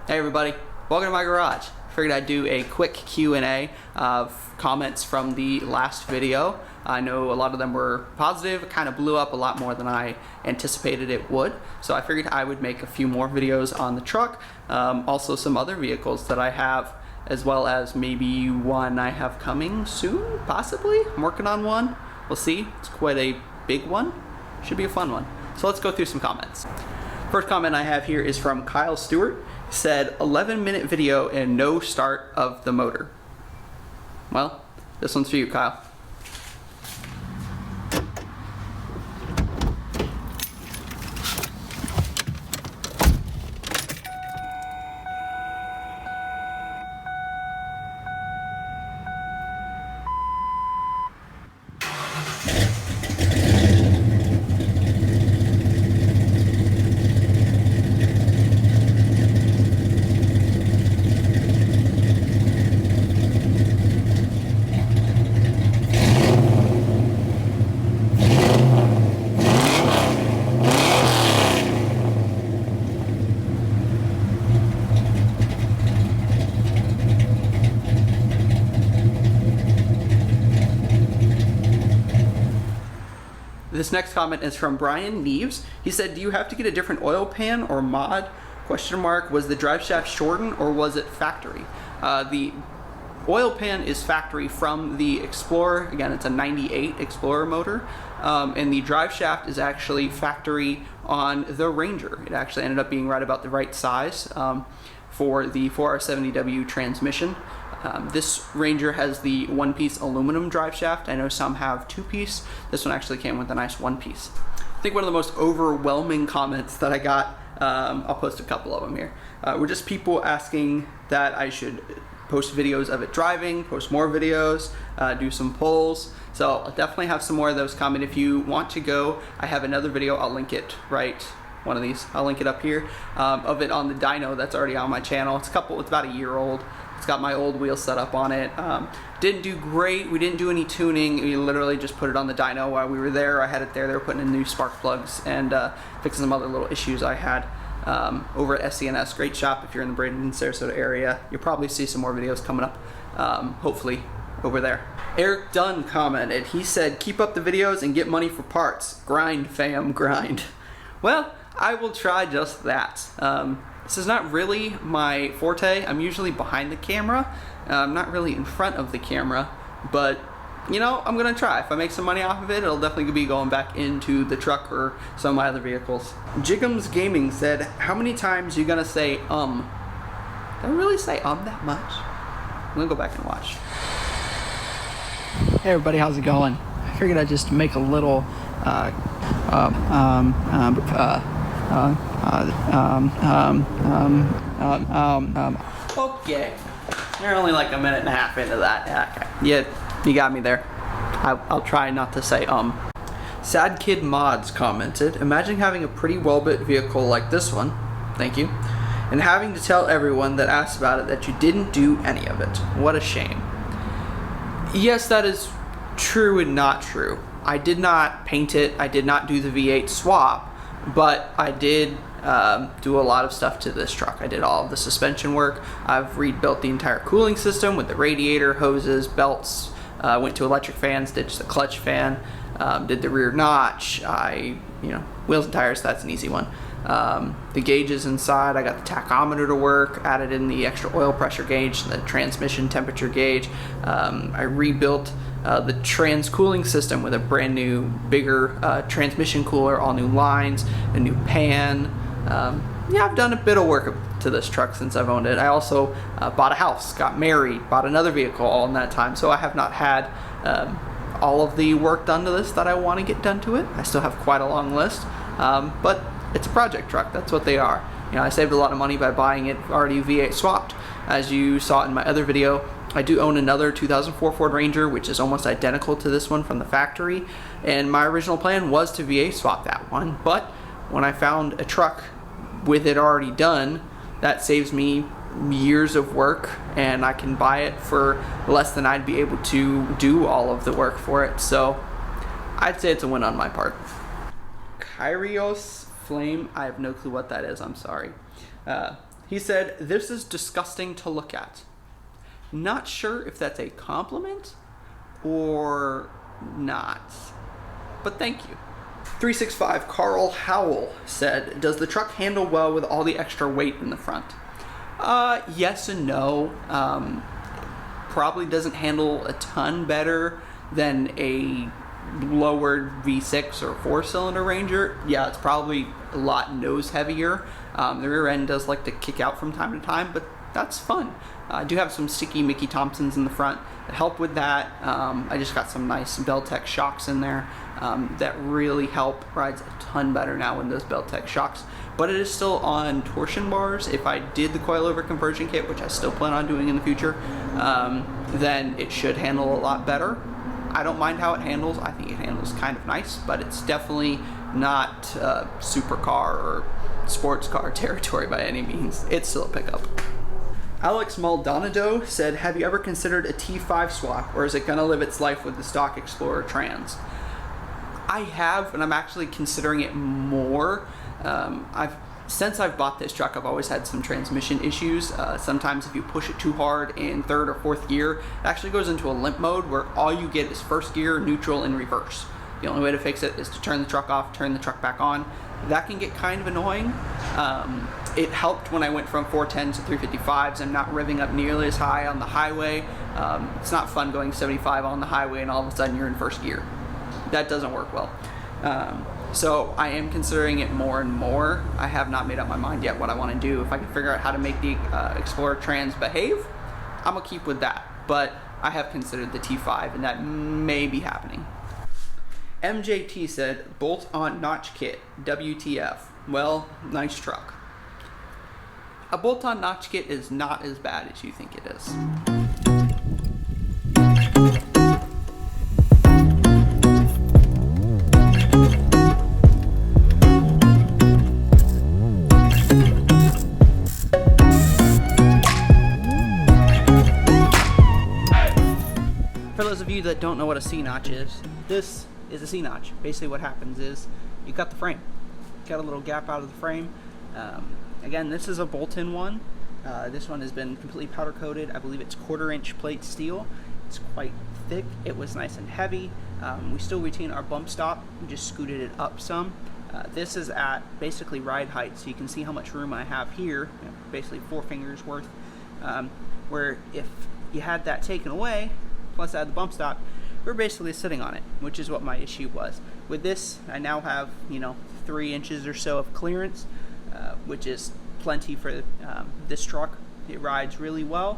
Hey everybody, welcome to my garage. Figured I'd do a quick Q&A of comments from the last video. I know a lot of them were positive. It kind of blew up a lot more than I anticipated it would. So I figured I would make a few more videos on the truck. Also some other vehicles that I have, as well as maybe one I have coming soon, possibly. I'm working on one. We'll see. It's quite a big one. Should be a fun one. So let's go through some comments. First comment I have here is from Stewart. He said 11-minute video and no start of the motor. Well, this one's for you, Kyle. This next comment is from Brian Neves. He said, do you have to get a different oil pan or mod? Question mark. Was the drive shaft shortened or was it factory? The oil pan is factory from the Explorer. Again, it's a 98 Explorer motor. And the drive shaft is actually factory on the Ranger. It actually ended up being right about the right size for the 4R70W transmission. This Ranger has the one-piece aluminum drive shaft. I know some have two-piece. This one actually came with a nice one-piece. I think one of the most overwhelming comments that I got, I'll post a couple of them here, were just people asking that I should post videos of it driving, post more videos, do some polls. So I'll definitely have some more of those coming. If you want to go, I have another video, I'll link it one of these, I'll link it up here, of it on the dyno that's already on my channel. It's about a year old. It's got my old wheel set up on it. Didn't do great. We didn't do any tuning. We literally just put it on the dyno while we were there. I had it there. They were putting in new spark plugs and fixing some other little issues I had over at SCNS. Great shop if you're in the Bradenton, Sarasota area. You'll probably see some more videos coming up, hopefully, over there. Eric Dunn commented. He said, keep up the videos and get money for parts. Grind, fam, grind. Well, I will try just that. This is not really my forte. I'm usually behind the camera. I'm not really in front of the camera, but you know, I'm gonna try. If I make some money off of it, it'll definitely be going back into the truck or some of my other vehicles. Jigums Gaming said, how many times are you gonna say Did I really say that much? I'm gonna go back and watch. Hey everybody, how's it going? I figured I'd just make a little okay. You're only like a minute and a half into that. Yeah, okay. Yeah, you got me there. I'll try not to say Sad Kid Mods commented, imagine having a pretty well-built vehicle like this one, thank you, and having to tell everyone that asked about it that you didn't do any of it. What a shame. Yes, that is true and not true. I did not paint it. I did not do the V8 swap. But I did do a lot of stuff to this truck. I did all of the suspension work. I've rebuilt the entire cooling system with the radiator, hoses, belts, went to electric fans, ditched the clutch fan, did the rear notch. Wheels and tires, that's an easy one. The gauges inside, I got the tachometer to work, added in the extra oil pressure gauge, the transmission temperature gauge. I rebuilt the trans cooling system with a brand new, bigger transmission cooler, all new lines, a new pan. Yeah, I've done a bit of work to this truck since I've owned it. I also bought a house, got married, bought another vehicle all in that time, so I have not had all of the work done to this that I want to get done to it. I still have quite a long list, but it's a project truck. That's what they are. You know, I saved a lot of money by buying it already V8 swapped. As you saw in my other video, I do own another 2004 Ford Ranger, which is almost identical to this one from the factory, and my original plan was to V8 swap that one, but when I found a truck with it already done, that saves me years of work, and I can buy it for less than I'd be able to do all of the work for it. So I'd say it's a win on my part. Kairos Flame, I have no clue what that is, I'm sorry. He said, "This is disgusting to look at." Not sure if that's a compliment or not, but thank you. 365 Carl Howell said, "Does the truck handle well with all the extra weight in the front?" Yes and no. Probably doesn't handle a ton better than a lowered V6 or 4-cylinder Ranger. Yeah, it's probably a lot nose heavier. The rear end does like to kick out from time to time, but that's fun. I do have some sticky Mickey Thompsons in the front that help with that. I just got some nice Beltec shocks in there that really help. Rides a ton better now with those Beltec shocks, but it is still on torsion bars. If I did the coilover conversion kit, which I still plan on doing in the future, then it should handle a lot better. I don't mind how it handles. I think it handles kind of nice, but it's definitely not supercar or sports car territory by any means. It's still a pickup. Alex Maldonado said, "Have you ever considered a T5 swap, or is it going to live its life with the stock Explorer Trans?" I have, and I'm actually considering it more. Since I've bought this truck, I've always had some transmission issues. Sometimes if you push it too hard in 3rd or 4th gear, it actually goes into a limp mode where all you get is 1st gear, neutral, and reverse. The only way to fix it is to turn the truck off, turn the truck back on. That can get kind of annoying. It helped when I went from 410s to 355s. I'm not revving up nearly as high on the highway. It's not fun going 75 on the highway and all of a sudden you're in 1st gear. That doesn't work well. So I am considering it more and more. I have not made up my mind yet what I want to do. If I can figure out how to make the Explorer Trans behave, I'm gonna keep with that. But I have considered the T5, and that may be happening. MJT said, "Bolt-on notch kit, WTF." Well, nice truck. A bolt-on notch kit is not as bad as you think it is. For those of you that don't know what a C-notch is, this is a C-notch. Basically what happens is you cut the frame. Got a little gap out of the frame. Again, this is a bolt-in one. This one has been completely powder coated. I believe it's 1/4-inch plate steel. It's quite thick. It was nice and heavy. We still retain our bump stop. We just scooted it up some. This is at basically ride height, so you can see how much room I have here, basically 4 fingers worth, where if you had that taken away, plus add the bump stop, we're basically sitting on it, which is what my issue was. With this, I now have, 3 inches or so of clearance, which is plenty for this truck. It rides really well.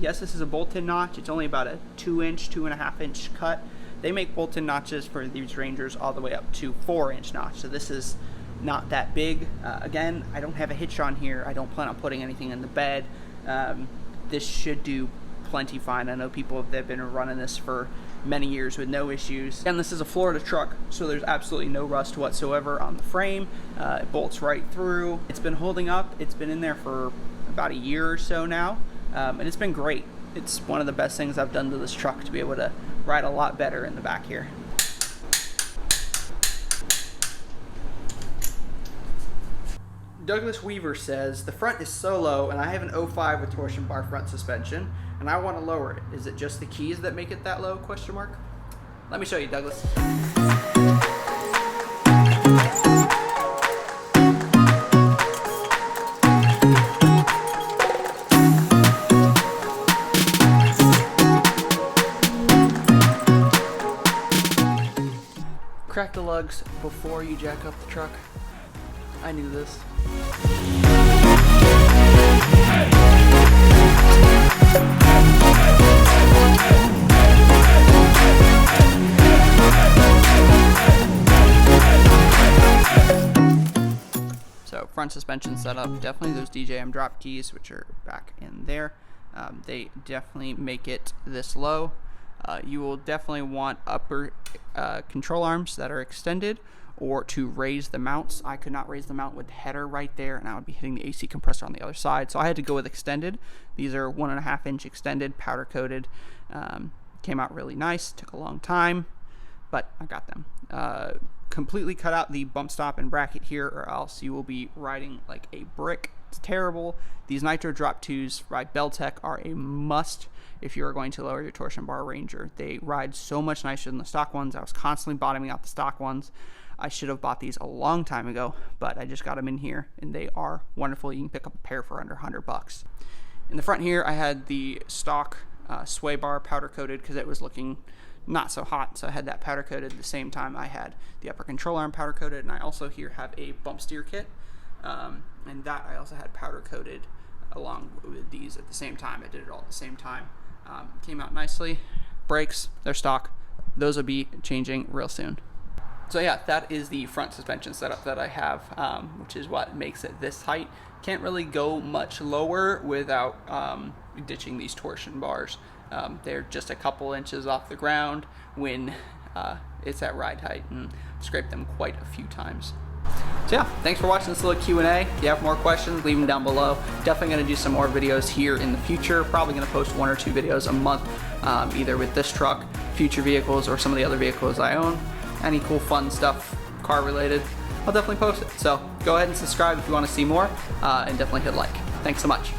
Yes, this is a bolt-in notch. It's only about a 2-inch, 2.5-inch cut. They make bolt-in notches for these Rangers all the way up to 4-inch notch, so this is not that big. Again, I don't have a hitch on here. I don't plan on putting anything in the bed. This should do plenty fine. I know people that have been running this for many years with no issues. And this is a Florida truck, so there's absolutely no rust whatsoever on the frame. It bolts right through. It's been holding up. It's been in there for about a year or so now, and it's been great. It's one of the best things I've done to this truck to be able to ride a lot better in the back here. Douglas Weaver says, "The front is so low and I have an 05 with torsion bar front suspension and I want to lower it. Is it just the keys that make it that low? Question mark. Let me show you, Douglas." Crack the lugs before you jack up the truck. I knew this. So front suspension setup, definitely those DJM drop keys, which are back in there. They definitely make it this low. You will definitely want upper control arms that are extended, or to raise the mounts. I could not raise the mount with the header right there, and I would be hitting the AC compressor on the other side. So I had to go with extended. These are 1.5-inch extended, powder coated. Came out really nice. Took a long time, but I got them. Completely cut out the bump stop and bracket here, or else you will be riding like a brick It's terrible. These Nitro Drop 2s by Beltec are a must if you're going to lower your torsion bar Ranger. They ride so much nicer than the stock ones. I was constantly bottoming out the stock ones. I should have bought these a long time ago, but I just got them in here, and they are wonderful. You can pick up a pair for under $100. In the front here, I had the stock sway bar powder coated because it was looking not so hot, so I had that powder coated. At the same time, I had the upper control arm powder coated, and I also here have a bump steer kit, and that I also had powder coated along with these at the same time. I did it all at the same time. Came out nicely. Brakes, they're stock. Those will be changing real soon. So yeah, that is the front suspension setup that I have, which is what makes it this height. Can't really go much lower without ditching these torsion bars. They're just a couple inches off the ground when it's at ride height, and scraped them quite a few times. So yeah, thanks for watching this little Q&A. If you have more questions, leave them down below. Definitely going to do some more videos here in the future. Probably going to post 1 or 2 videos a month, either with this truck, future vehicles, or some of the other vehicles I own. Any cool fun stuff car related, I'll definitely post it. So go ahead and subscribe if you want to see more, and definitely hit like. Thanks so much.